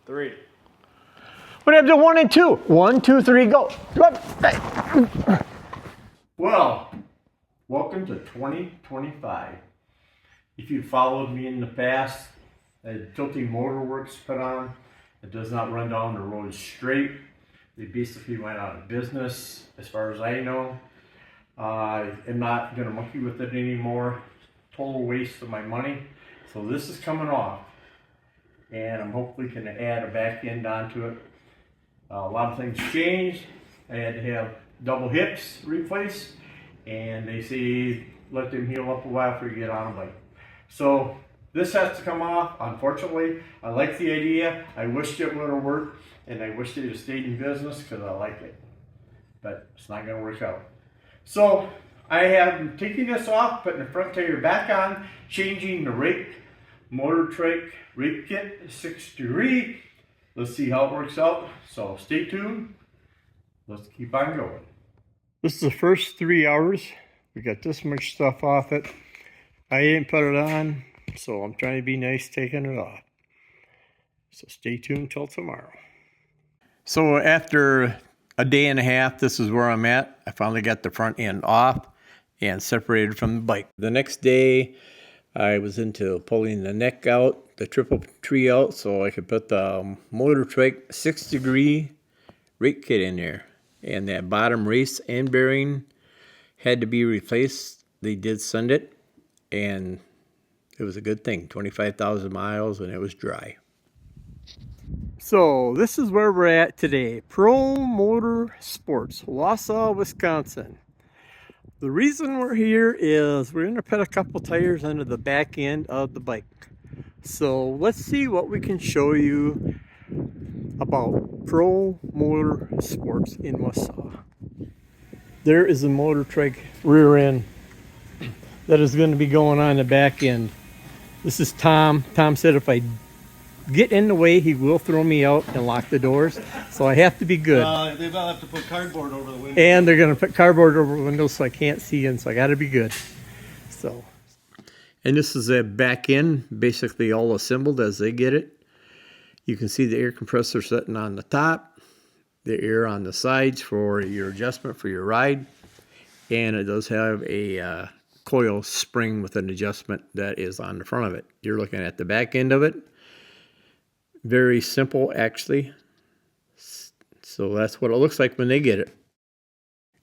3. What happened to 1 and 2? 1, 2, 3, go. Well, welcome to 2025. If you followed me in the past, I had Tilting Motor Works put on. It does not run down the road straight. They basically went out of business, as far as I know. I am not going to monkey with it anymore. Total waste of my money. So this is coming off. And I'm hopefully going to add a back end onto it. A lot of things changed. I had to have double hips replaced. And they say let them heal up a while before you get on a bike. So this has to come off. Unfortunately, I like the idea. I wished it would have worked. And I wish they'd have stayed in business because I like it. But it's not going to work out. So I have taken this off, putting the front tire back on, changing the rake, motor trike rake kit 6 degree. Let's see how it works out. So stay tuned. Let's keep on going. This is the first 3 hours. We got this much stuff off it. I didn't put it on, so I'm trying to be nice taking it off. So stay tuned till tomorrow. So after a day and a half, this is where I'm at. I finally got the front end off and separated from the bike. The next day, I was into pulling the neck out, the triple tree out, so I could put the motor trike 6 degree rake kit in there. And that bottom race end bearing had to be replaced. They did send it, and it was a good thing. 25,000 miles, and it was dry. So this is where we're at today. Pro Motor Sports, Wausau, Wisconsin. The reason we're here is we're going to put a couple tires under the back end of the bike. So let's see what we can show you about Pro Motor Sports in Wausau. There is a motor trike rear end that is going to be going on the back end. This is Tom. Tom said if I get in the way, he will throw me out and lock the doors. So I have to be good. They'll have to put cardboard over the window. And they're going to put cardboard over the windows so I can't see in. So I got to be good. So. And this is a back end, basically all assembled as they get it. You can see the air compressor sitting on the top, the air on the sides for your adjustment for your ride. And it does have a coil spring with an adjustment that is on the front of it. You're looking at the back end of it. Very simple, actually. So that's what it looks like when they get it.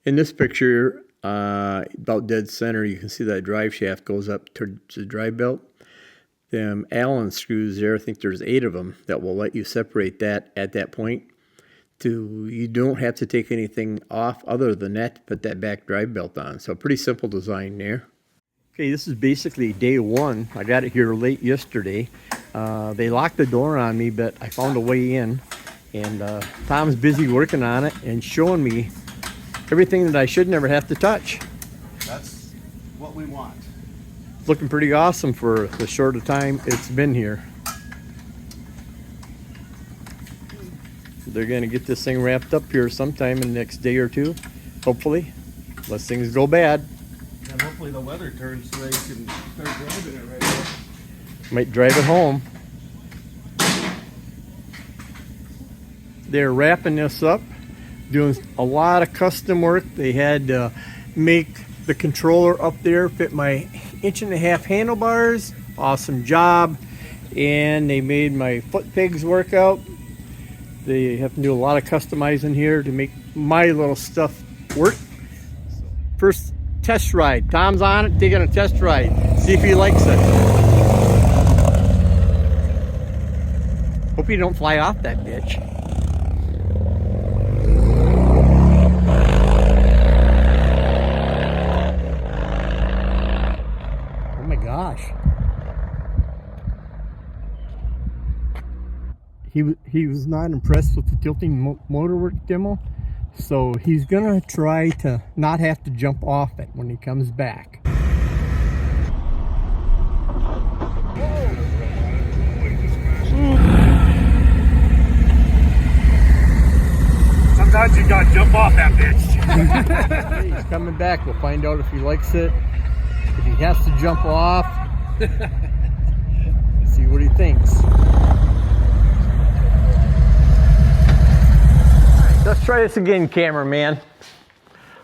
In this picture, about dead center, you can see that drive shaft goes up to the drive belt. Them Allen screws there, I think there's 8 of them, that will let you separate that at that point. You don't have to take anything off other than that to put that back drive belt on. So pretty simple design there. Okay, this is basically day 1. I got it here late yesterday. They locked the door on me, but I found a way in. And Tom's busy working on it and showing me everything that I should never have to touch. That's what we want. It's looking pretty awesome for the short of time it's been here. They're going to get this thing wrapped up here sometime in the next day or 2, hopefully, unless things go bad. And hopefully the weather turns so they can start driving it right now. Might drive it home. They're wrapping this up, doing a lot of custom work. They had to make the controller up there fit my 1.5-inch handlebars. Awesome job. And they made my foot pegs work out. They have to do a lot of customizing here to make my little stuff work. First test ride. Tom's on it, taking a test ride. See if he likes it. Hope you don't fly off that bitch. Oh my gosh. He was not impressed with the tilting motor work demo. So he's gonna try to not have to jump off it when he comes back. Sometimes you gotta jump off that bitch. He's coming back. We'll find out if he likes it. If he has to jump off, see what he thinks. Let's try this again, cameraman.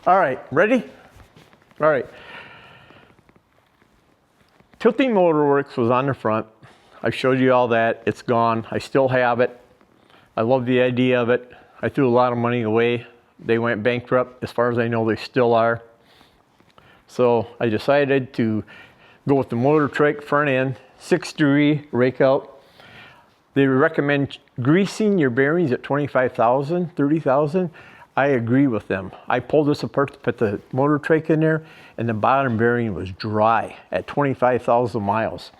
All right, ready? All right. Tilting Motor Works was on the front. I showed you all that. It's gone. I still have it. I love the idea of it. I threw a lot of money away. They went bankrupt. As far as I know, they still are. So I decided to go with the Motor Trike front end, 6-degree rake out. They recommend greasing your bearings at 25,000, 30,000. I agree with them. I pulled this apart to put the Motor Trike in there, and the bottom bearing was dry at 25,000 miles.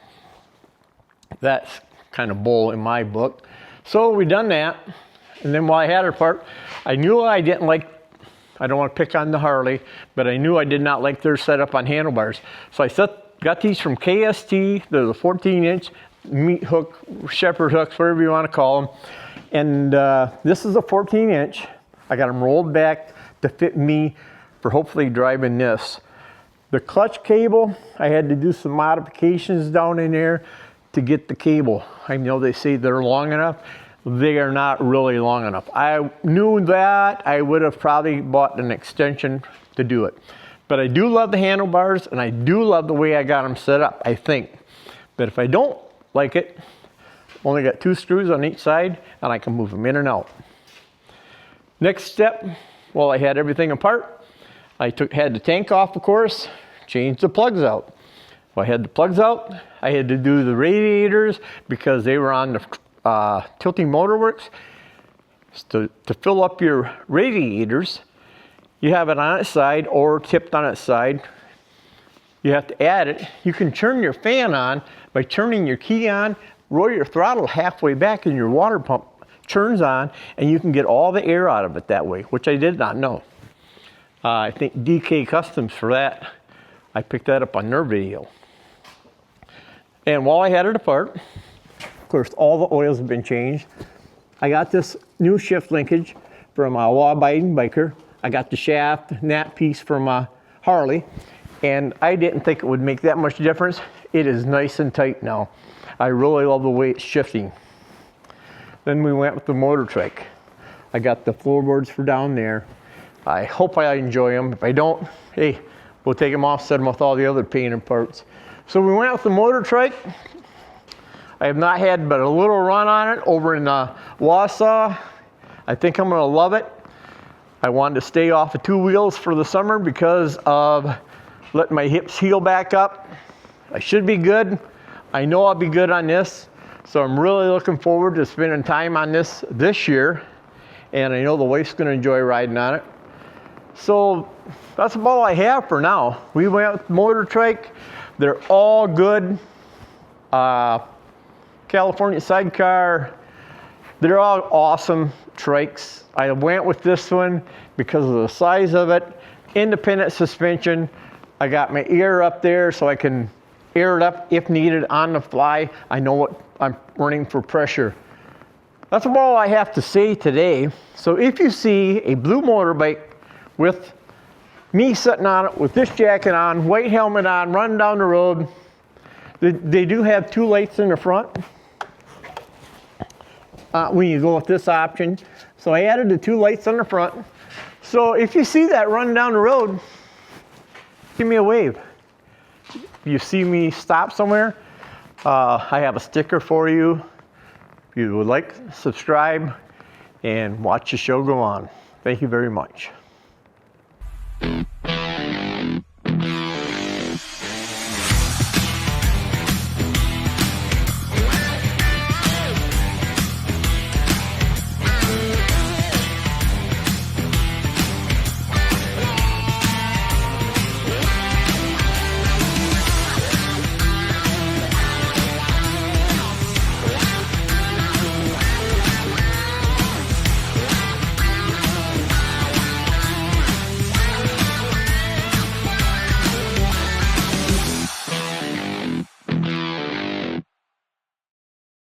That's kind of bull in my book. So we done that, and then while I had it apart, I knew I didn't like, I don't want to pick on the Harley, but I knew I did not like their setup on handlebars. So I got these from KST. They're the 14-inch meat hook, shepherd hooks, whatever you want to call them. And this is a 14-inch. I got them rolled back to fit me for hopefully driving this. The clutch cable, I had to do some modifications down in there to get the cable. I know they say they're long enough. They are not really long enough. I knew that. I would have probably bought an extension to do it. But I do love the handlebars, and I do love the way I got them set up, I think. But if I don't like it, only got 2 screws on each side, and I can move them in and out. Next step, well, I had everything apart. I had the tank off, of course, changed the plugs out. Well, I had the plugs out. I had to do the radiators because they were on the Tilting Motor Works. To fill up your radiators, you have it on its side or tipped on its side. You have to add it. You can turn your fan on by turning your key on, roll your throttle halfway back, and your water pump turns on, and you can get all the air out of it that way, which I did not know. I think DK Customs for that. I picked that up on their video. And while I had it apart, of course, all the oils have been changed. I got this new shift linkage from a law-abiding biker. I got the shaft and that piece from Harley, and I didn't think it would make that much difference. It is nice and tight now. I really love the way it's shifting. Then we went with the Motor Trike. I got the floorboards for down there. I hope I enjoy them. If I don't, hey, we'll take them off, set them with all the other painted parts. So we went with the Motor Trike. I have not had but a little run on it over in Wausau. I think I'm gonna love it. I wanted to stay off of 2 wheels for the summer because of letting my hips heal back up. I should be good. I know I'll be good on this. So I'm really looking forward to spending time on this year. And I know the wife's gonna enjoy riding on it. So that's about all I have for now. We went with Motor Trike. They're all good. California Sidecar. They're all awesome trikes. I went with this one because of the size of it. Independent suspension. I got my ear up there so I can air it up if needed on the fly. I know what I'm running for pressure. That's about all I have to say today. So if you see a blue motorbike with me sitting on it with this jacket on, white helmet on, running down the road, they do have 2 lights in the front when you go with this option. So I added the 2 lights on the front. So if you see that running down the road, give me a wave. If you see me stop somewhere, I have a sticker for you. If you would like, subscribe and watch the show go on. Thank you very much.